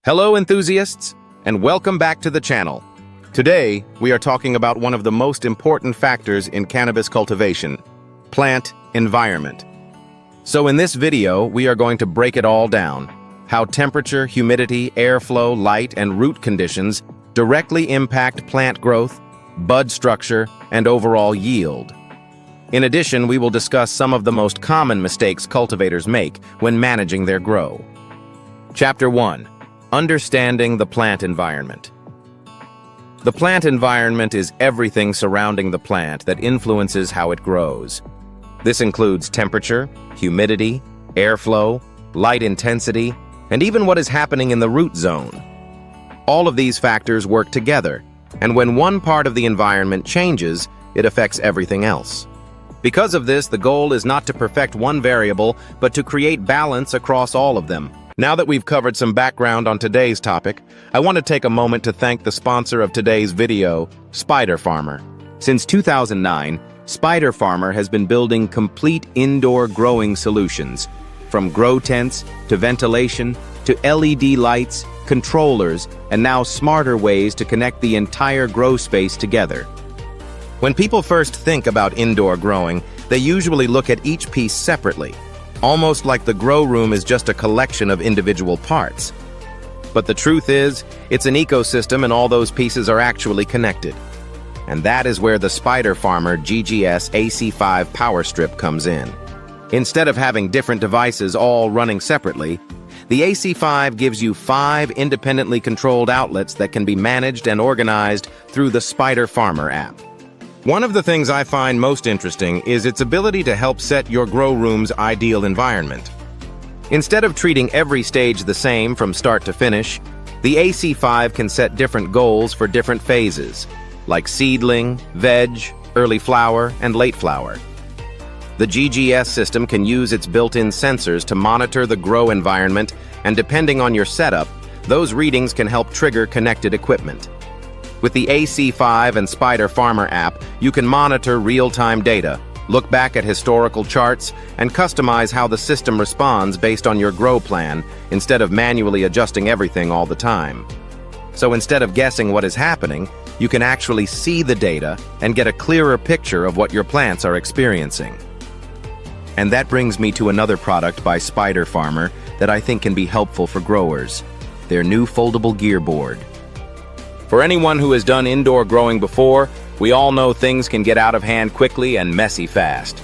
Hello enthusiasts, and welcome back to the channel. Today, we are talking about one of the most important factors in cannabis cultivation, plant environment. So in this video, we are going to break it all down, how temperature, humidity, airflow, light, and root conditions directly impact plant growth, bud structure, and overall yield. In addition, we will discuss some of the most common mistakes cultivators make when managing their grow. Chapter 1. Understanding the plant environment. The plant environment is everything surrounding the plant that influences how it grows. This includes temperature, humidity, airflow, light intensity, and even what is happening in the root zone. All of these factors work together, and when one part of the environment changes, it affects everything else. Because of this, the goal is not to perfect one variable, but to create balance across all of them. Now that we've covered some background on today's topic, I want to take a moment to thank the sponsor of today's video, Spider Farmer. Since 2009, Spider Farmer has been building complete indoor growing solutions, from grow tents to ventilation to LED lights, controllers, and now smarter ways to connect the entire grow space together. When people first think about indoor growing, they usually look at each piece separately, almost like the grow room is just a collection of individual parts. But the truth is, it's an ecosystem and all those pieces are actually connected. And that is where the Spider Farmer GGS AC5 power strip comes in. Instead of having different devices all running separately, the AC5 gives you 5 independently controlled outlets that can be managed and organized through the Spider Farmer app. One of the things I find most interesting is its ability to help set your grow room's ideal environment. Instead of treating every stage the same from start to finish, the AC5 can set different goals for different phases, like seedling, veg, early flower, and late flower. The GGS system can use its built-in sensors to monitor the grow environment, and depending on your setup, those readings can help trigger connected equipment. With the AC5 and Spider Farmer app, you can monitor real-time data, look back at historical charts, and customize how the system responds based on your grow plan, instead of manually adjusting everything all the time. So instead of guessing what is happening, you can actually see the data and get a clearer picture of what your plants are experiencing. And that brings me to another product by Spider Farmer that I think can be helpful for growers, their new foldable gear board. For anyone who has done indoor growing before, we all know things can get out of hand quickly and messy fast.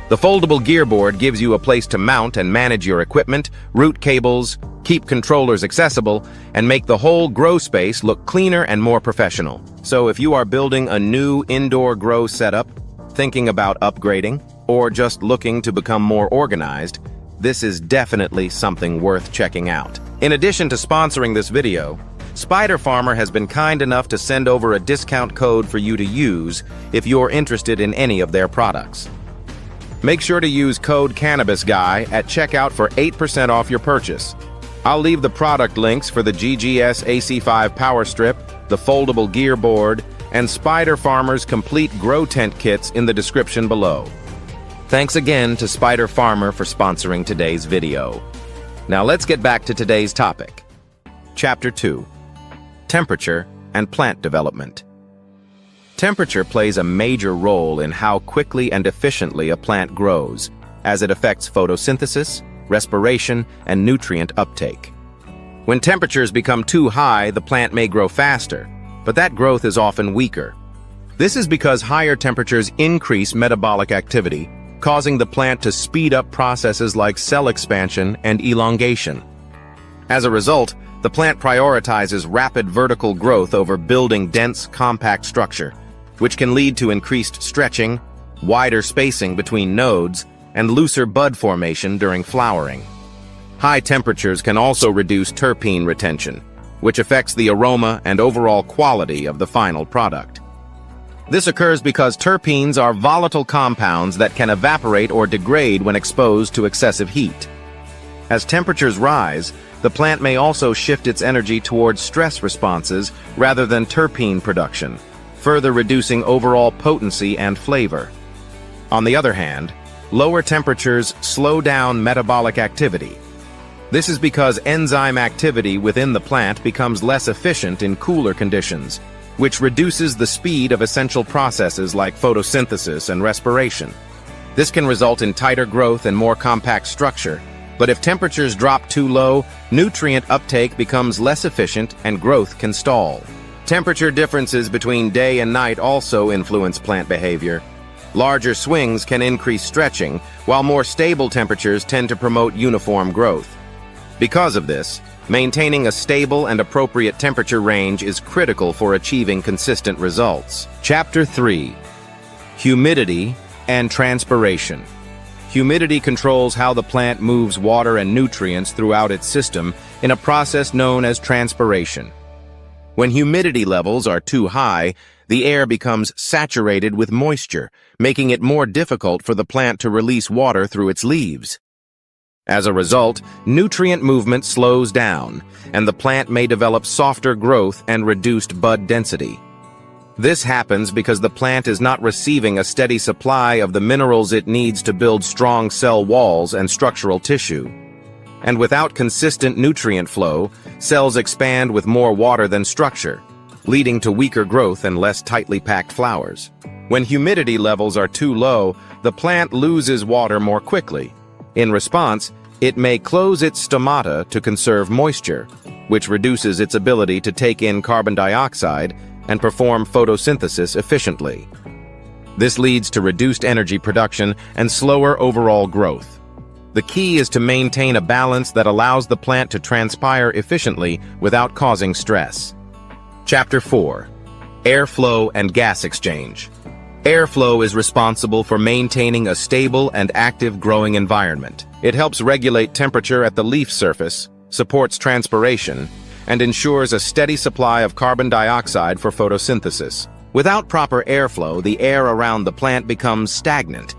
The foldable gear board gives you a place to mount and manage your equipment, route cables, keep controllers accessible, and make the whole grow space look cleaner and more professional. So if you are building a new indoor grow setup, thinking about upgrading, or just looking to become more organized, this is definitely something worth checking out. In addition to sponsoring this video, Spider Farmer has been kind enough to send over a discount code for you to use if you're interested in any of their products. Make sure to use code CannabisGuy at checkout for 8% off your purchase. I'll leave the product links for the GGS AC5 Power Strip, the foldable gear board, and Spider Farmer's complete grow tent kits in the description below. Thanks again to Spider Farmer for sponsoring today's video. Now let's get back to today's topic. Chapter 2. Temperature and plant development. Temperature plays a major role in how quickly and efficiently a plant grows, as it affects photosynthesis, respiration, and nutrient uptake. When temperatures become too high, the plant may grow faster, but that growth is often weaker. This is because higher temperatures increase metabolic activity, causing the plant to speed up processes like cell expansion and elongation. As a result, the plant prioritizes rapid vertical growth over building dense, compact structure, which can lead to increased stretching, wider spacing between nodes, and looser bud formation during flowering. High temperatures can also reduce terpene retention, which affects the aroma and overall quality of the final product. This occurs because terpenes are volatile compounds that can evaporate or degrade when exposed to excessive heat. As temperatures rise, the plant may also shift its energy towards stress responses rather than terpene production, further reducing overall potency and flavor. On the other hand, lower temperatures slow down metabolic activity. This is because enzyme activity within the plant becomes less efficient in cooler conditions, which reduces the speed of essential processes like photosynthesis and respiration. This can result in tighter growth and more compact structure, but if temperatures drop too low, nutrient uptake becomes less efficient and growth can stall. Temperature differences between day and night also influence plant behavior. Larger swings can increase stretching, while more stable temperatures tend to promote uniform growth. Because of this, maintaining a stable and appropriate temperature range is critical for achieving consistent results. Chapter 3. Humidity and Transpiration. Humidity controls how the plant moves water and nutrients throughout its system in a process known as transpiration. When humidity levels are too high, the air becomes saturated with moisture, making it more difficult for the plant to release water through its leaves. As a result, nutrient movement slows down, and the plant may develop softer growth and reduced bud density. This happens because the plant is not receiving a steady supply of the minerals it needs to build strong cell walls and structural tissue. And without consistent nutrient flow, cells expand with more water than structure, leading to weaker growth and less tightly packed flowers. When humidity levels are too low, the plant loses water more quickly. In response, it may close its stomata to conserve moisture, which reduces its ability to take in carbon dioxide and perform photosynthesis efficiently. This leads to reduced energy production and slower overall growth. The key is to maintain a balance that allows the plant to transpire efficiently without causing stress. Chapter 4. Airflow and Gas Exchange. Airflow is responsible for maintaining a stable and active growing environment. It helps regulate temperature at the leaf surface, supports transpiration, and ensures a steady supply of carbon dioxide for photosynthesis. Without proper airflow, the air around the plant becomes stagnant.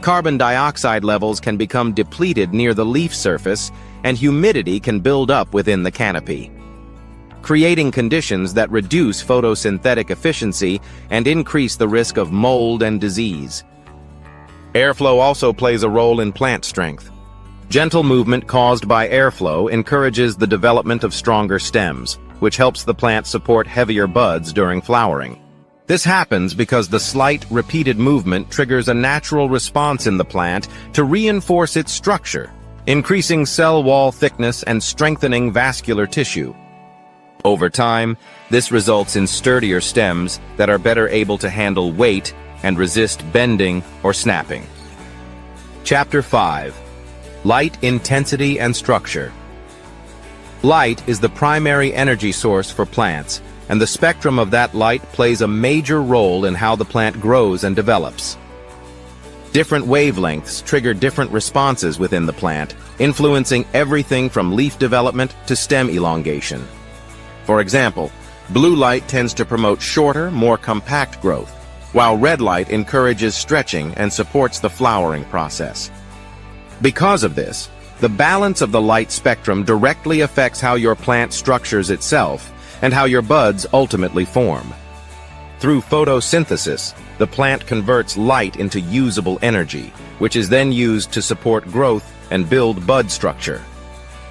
Carbon dioxide levels can become depleted near the leaf surface, and humidity can build up within the canopy, creating conditions that reduce photosynthetic efficiency and increase the risk of mold and disease. Airflow also plays a role in plant strength. Gentle movement caused by airflow encourages the development of stronger stems, which helps the plant support heavier buds during flowering. This happens because the slight, repeated movement triggers a natural response in the plant to reinforce its structure, increasing cell wall thickness and strengthening vascular tissue. Over time, this results in sturdier stems that are better able to handle weight and resist bending or snapping. Chapter 5. Light Intensity and Structure. Light is the primary energy source for plants, and the spectrum of that light plays a major role in how the plant grows and develops. Different wavelengths trigger different responses within the plant, influencing everything from leaf development to stem elongation. For example, blue light tends to promote shorter, more compact growth, while red light encourages stretching and supports the flowering process. Because of this, the balance of the light spectrum directly affects how your plant structures itself and how your buds ultimately form. Through photosynthesis, the plant converts light into usable energy, which is then used to support growth and build bud structure.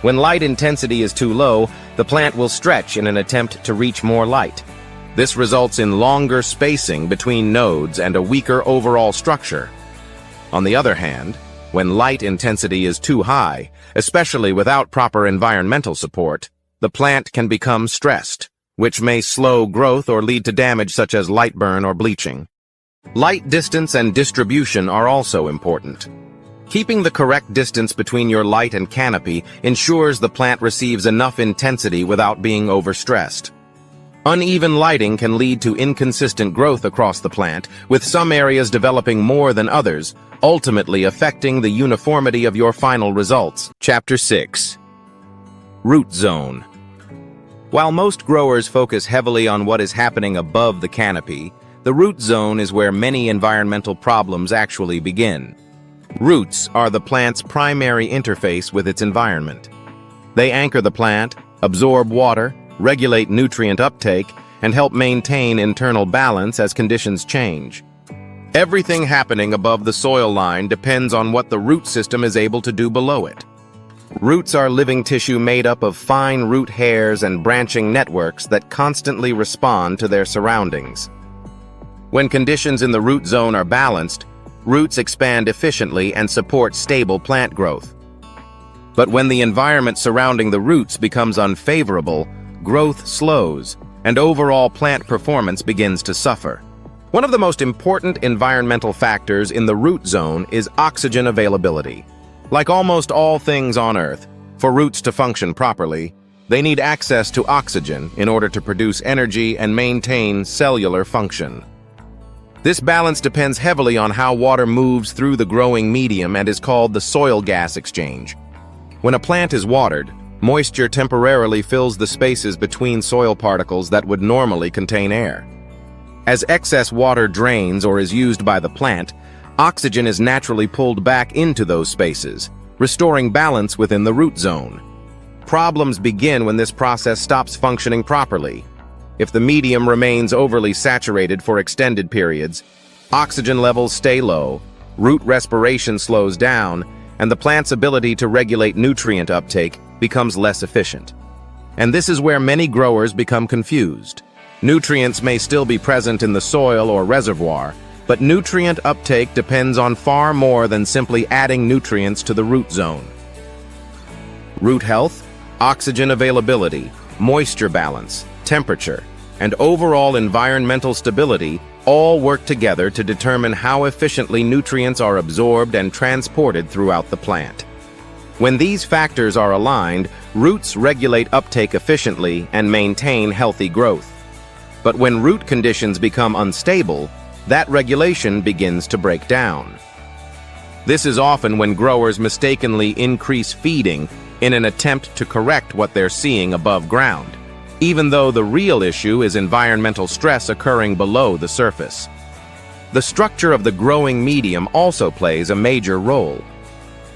When light intensity is too low, the plant will stretch in an attempt to reach more light. This results in longer spacing between nodes and a weaker overall structure. On the other hand, when light intensity is too high, especially without proper environmental support, the plant can become stressed, which may slow growth or lead to damage such as light burn or bleaching. Light distance and distribution are also important. Keeping the correct distance between your light and canopy ensures the plant receives enough intensity without being overstressed. Uneven lighting can lead to inconsistent growth across the plant, with some areas developing more than others, ultimately affecting the uniformity of your final results. Chapter 6. Root Zone. While most growers focus heavily on what is happening above the canopy, the root zone is where many environmental problems actually begin. Roots are the plant's primary interface with its environment. They anchor the plant, absorb water, regulate nutrient uptake, and help maintain internal balance as conditions change. Everything happening above the soil line depends on what the root system is able to do below it. Roots are living tissue made up of fine root hairs and branching networks that constantly respond to their surroundings. When conditions in the root zone are balanced, roots expand efficiently and support stable plant growth. But when the environment surrounding the roots becomes unfavorable, growth slows, and overall plant performance begins to suffer. One of the most important environmental factors in the root zone is oxygen availability. Like almost all things on Earth, for roots to function properly, they need access to oxygen in order to produce energy and maintain cellular function. This balance depends heavily on how water moves through the growing medium and is called the soil-gas exchange. When a plant is watered, moisture temporarily fills the spaces between soil particles that would normally contain air. As excess water drains or is used by the plant, oxygen is naturally pulled back into those spaces, restoring balance within the root zone. Problems begin when this process stops functioning properly. If the medium remains overly saturated for extended periods, oxygen levels stay low, root respiration slows down, and the plant's ability to regulate nutrient uptake becomes less efficient. And this is where many growers become confused. Nutrients may still be present in the soil or reservoir, but nutrient uptake depends on far more than simply adding nutrients to the root zone. Root health, oxygen availability, moisture balance, temperature, and overall environmental stability all work together to determine how efficiently nutrients are absorbed and transported throughout the plant. When these factors are aligned, roots regulate uptake efficiently and maintain healthy growth. But when root conditions become unstable, that regulation begins to break down. This is often when growers mistakenly increase feeding in an attempt to correct what they're seeing above ground, even though the real issue is environmental stress occurring below the surface. The structure of the growing medium also plays a major role.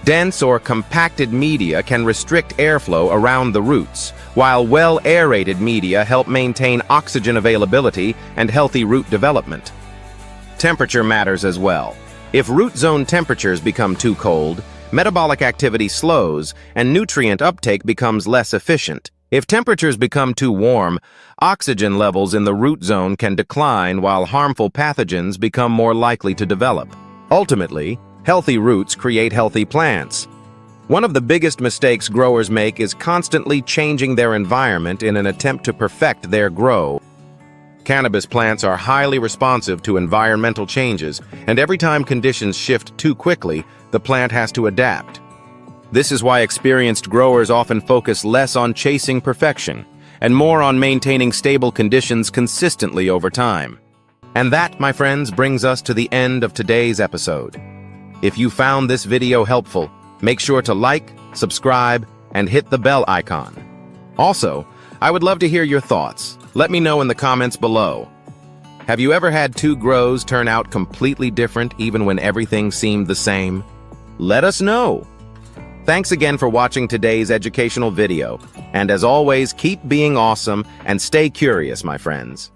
Dense or compacted media can restrict airflow around the roots, while well-aerated media help maintain oxygen availability and healthy root development. Temperature matters as well. If root zone temperatures become too cold, metabolic activity slows and nutrient uptake becomes less efficient. If temperatures become too warm, oxygen levels in the root zone can decline while harmful pathogens become more likely to develop. Ultimately, healthy roots create healthy plants. One of the biggest mistakes growers make is constantly changing their environment in an attempt to perfect their grow. Cannabis plants are highly responsive to environmental changes, and every time conditions shift too quickly, the plant has to adapt. This is why experienced growers often focus less on chasing perfection and more on maintaining stable conditions consistently over time. And that, my friends, brings us to the end of today's episode. If you found this video helpful, make sure to like, subscribe, and hit the bell icon. Also, I would love to hear your thoughts. Let me know in the comments below. Have you ever had two grows turn out completely different even when everything seemed the same? Let us know. Thanks again for watching today's educational video. And as always, keep being awesome and stay curious, my friends.